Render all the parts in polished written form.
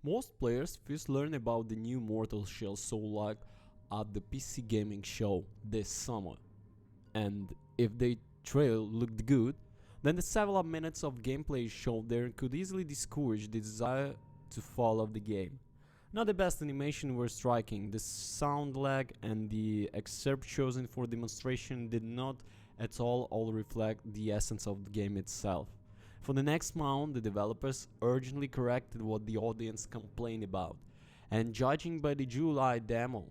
Most players first learn about the new Mortal Shell Soul-like at the PC gaming show this summer, and if the trail looked good, then the several minutes of gameplay shown there could easily discourage the desire to follow the game. Not the best animation were striking, the sound lag and the excerpt chosen for demonstration did not at all reflect the essence of the game itself. For the next month, the developers urgently corrected what the audience complained about, and judging by the July demo,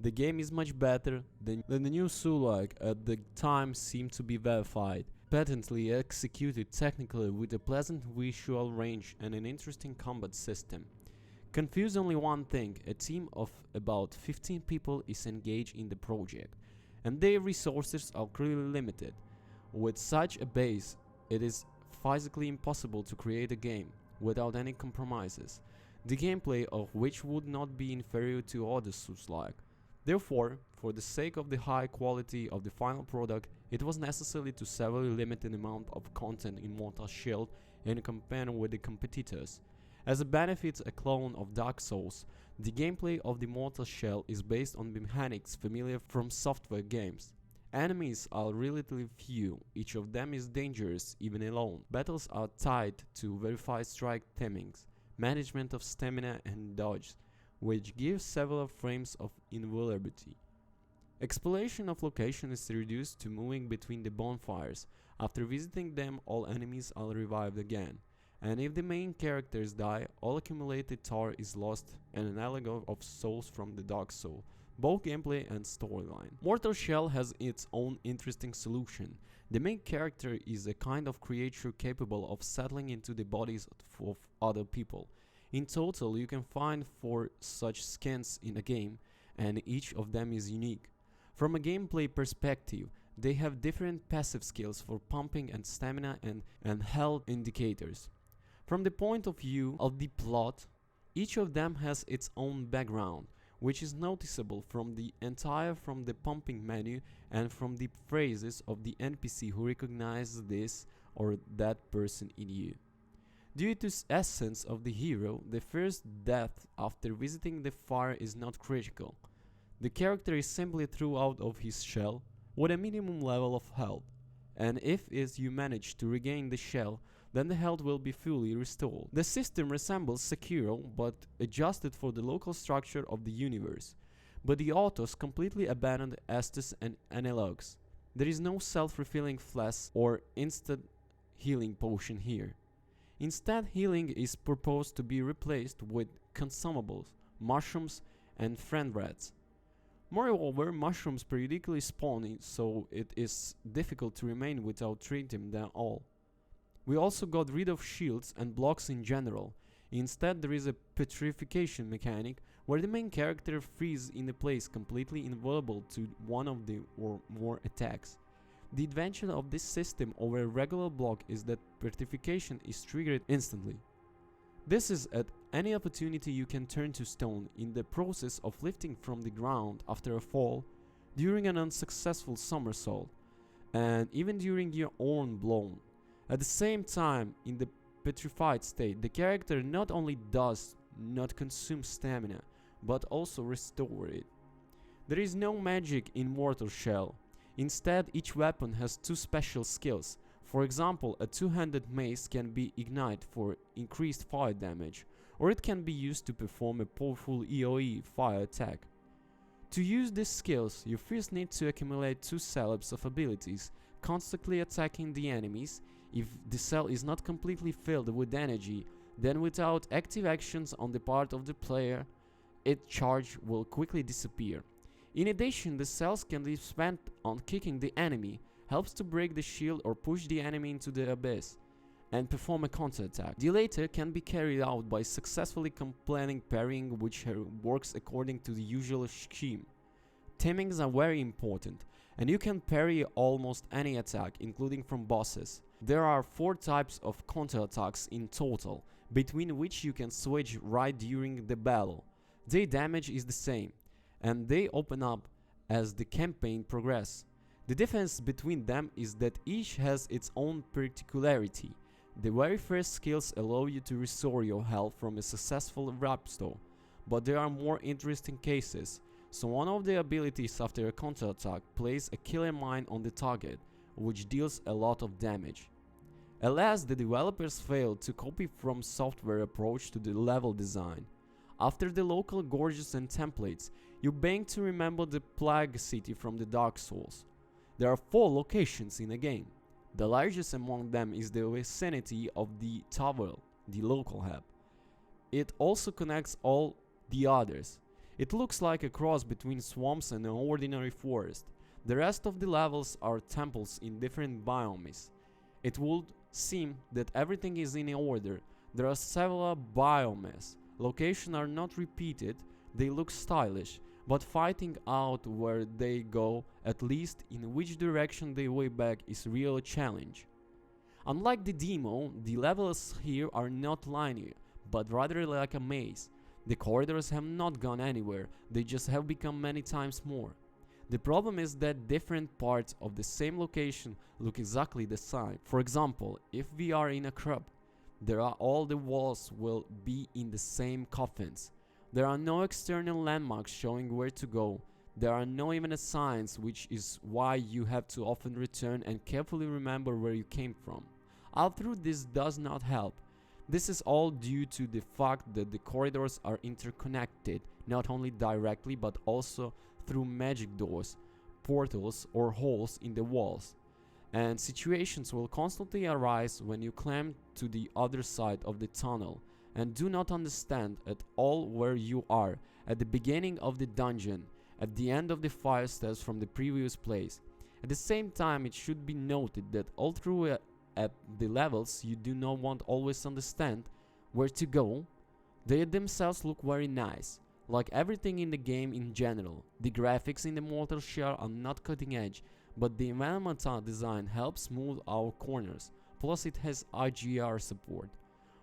the game is much better than the new Soul-like at the time seemed to be verified, patently executed technically with a pleasant visual range and an interesting combat system. Confuse only one thing, a team of about 15 people is engaged in the project, and their resources are clearly limited. With such a base, it is physically impossible to create a game without any compromises, the gameplay of which would not be inferior to other Souls-like. Therefore, for the sake of the high quality of the final product, it was necessary to severely limit the amount of content in Mortal Shell in comparison with the competitors. As a benefit, a clone of Dark Souls, the gameplay of the Mortal Shell is based on mechanics familiar from software games. Enemies are relatively few, each of them is dangerous even alone. Battles are tied to verified strike timings, management of stamina and dodge, which gives several frames of invulnerability. Exploration of location is reduced to moving between the bonfires. After visiting them, all enemies are revived again. And if the main characters die, all accumulated tar is lost, and an analog of souls from the Dark Soul, both gameplay and storyline. Mortal Shell has its own interesting solution. The main character is a kind of creature capable of settling into the bodies of other people. In total, you can find 4 such skins in a game, and each of them is unique. From a gameplay perspective, they have different passive skills for pumping and stamina and health indicators. From the point of view of the plot, each of them has its own background, which is noticeable from the pumping menu and from the phrases of the NPC who recognize this or that person in you. Due to the essence of the hero, the first death after visiting the fire is not critical. The character is simply thrown out of his shell with a minimum level of health, and if you manage to regain the shell, then the health will be fully restored. The system resembles Sekiro but adjusted for the local structure of the universe, but the authors completely abandoned Estus and analogs. There is no self-refilling flask or instant healing potion here. Instead, healing is proposed to be replaced with consumables, mushrooms, and friend rats. Moreover, mushrooms periodically spawn, so it is difficult to remain without treating them all. We also got rid of shields and blocks in general. Instead, there is a petrification mechanic where the main character freezes in a place completely invulnerable to one of the or more attacks. The advantage of this system over a regular block is that petrification is triggered instantly. This is at any opportunity you can turn to stone in the process of lifting from the ground after a fall, during an unsuccessful somersault, and even during your own blown. At the same time, in the petrified state, the character not only does not consume stamina, but also restore it. There is no magic in Mortal Shell. Instead, each weapon has 2 special skills. For example, a 2-handed mace can be ignited for increased fire damage, or it can be used to perform a powerful EOE fire attack. To use these skills, you first need to accumulate 2 cells of abilities, constantly attacking the enemies. If the cell is not completely filled with energy, then without active actions on the part of the player, its charge will quickly disappear. In addition, the cells can be spent on kicking the enemy, helps to break the shield or push the enemy into the abyss, and perform a counterattack. The latter can be carried out by successfully completing parrying, which works according to the usual scheme. Timings are very important, and you can parry almost any attack, including from bosses. There are 4 types of counterattacks in total, between which you can switch right during the battle. Their damage is the same, and they open up as the campaign progresses. The difference between them is that each has its own particularity. The very first skills allow you to restore your health from a successful rupture, but there are more interesting cases. So one of the abilities after a counterattack places a killer mine on the target, which deals a lot of damage. Alas, the developers failed to copy from software approach to the level design. After the local gorges and templates, you beg to remember the Plague City from the Dark Souls. There are 4 locations in the game. The largest among them is the vicinity of the tower, the local hub. It also connects all the others. It looks like a cross between swamps and an ordinary forest. The rest of the levels are temples in different biomes. It would seem that everything is in order. There are several biomes. Locations are not repeated, they look stylish, but finding out where they go, at least in which direction they way back, is a real challenge. Unlike the demo, the levels here are not linear, but rather like a maze. The corridors have not gone anywhere, they just have become many times more. The problem is that different parts of the same location look exactly the same. For example, if we are in a crib, all the walls will be in the same coffins. There are no external landmarks showing where to go. There are no even signs, which is why you have to often return and carefully remember where you came from. Although this does not help, this is all due to the fact that the corridors are interconnected, not only directly but also through magic doors, portals or holes in the walls. And situations will constantly arise when you climb to the other side of the tunnel and do not understand at all where you are, at the beginning of the dungeon, at the end of the 5 steps from the previous place. At the same time, it should be noted that all through at the levels you do not want always understand where to go. They themselves look very nice, like everything in the game in general. The graphics in the Mortal Shell are not cutting edge, but the environmental design helps smooth our corners, plus it has IGR support.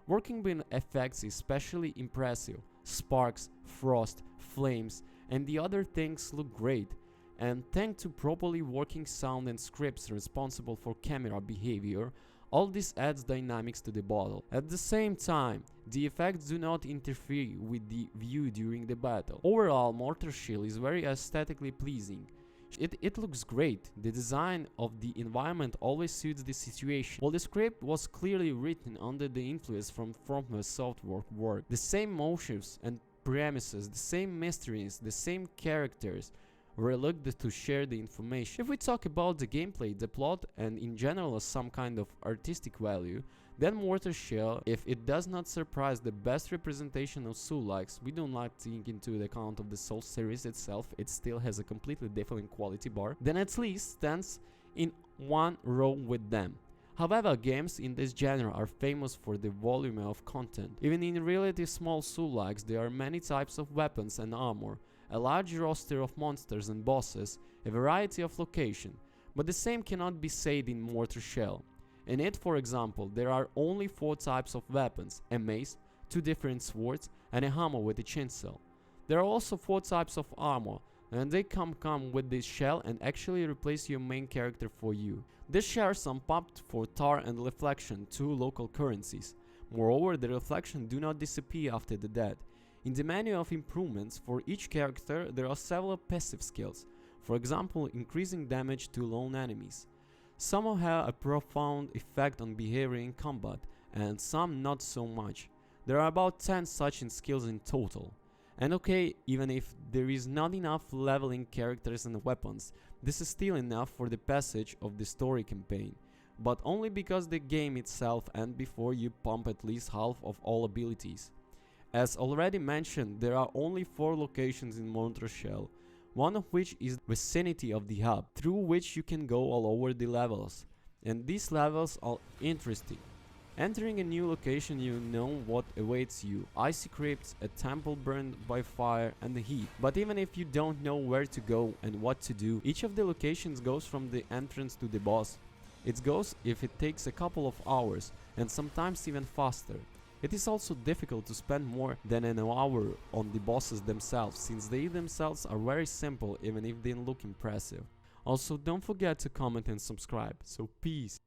Working with effects is especially impressive. Sparks, frost, flames, and the other things look great, and thanks to properly working sound and scripts responsible for camera behavior, all this adds dynamics to the battle. At the same time, the effects do not interfere with the view during the battle. Overall, Mortal Shell is very aesthetically pleasing. It looks great. The design of the environment always suits the situation. While the script was clearly written under the influence from software work, the same motives and premises, the same mysteries, the same characters were looked to share the information. If we talk about the gameplay, the plot, and in general some kind of artistic value, then Mortal Shell, if it does not surprise the best representation of Soul-likes, we do not take into account of the Soul series itself, it still has a completely different quality bar, then at least stands in one row with them. However, games in this genre are famous for the volume of content. Even in relatively small Soul-likes, there are many types of weapons and armor, a large roster of monsters and bosses, a variety of locations, but the same cannot be said in Mortal Shell. In it, for example, there are only 4 types of weapons: a mace, 2 different swords, and a hammer with a chainsaw. There are also 4 types of armor, and they come with this shell and actually replace your main character for you. This shares some pop for tar and reflection, 2 local currencies. Moreover, the reflection do not disappear after the death. In the menu of improvements for each character, there are several passive skills, for example, increasing damage to lone enemies. Some have a profound effect on behavior in combat, and some not so much. There are about 10 such skills in total. And okay, even if there is not enough leveling characters and weapons, this is still enough for the passage of the story campaign, but only because the game itself ends before you pump at least half of all abilities. As already mentioned, there are only 4 locations in Mortal Shell, one of which is the vicinity of the hub, through which you can go all over the levels, and these levels are interesting. Entering a new location, you know what awaits you: icy crypts, a temple burned by fire and the heat. But even if you don't know where to go and what to do, each of the locations goes from the entrance to the boss. It goes if it takes a couple of hours, and sometimes even faster. It is also difficult to spend more than an hour on the bosses themselves, since they themselves are very simple even if they look impressive. Also, don't forget to comment and subscribe. So peace!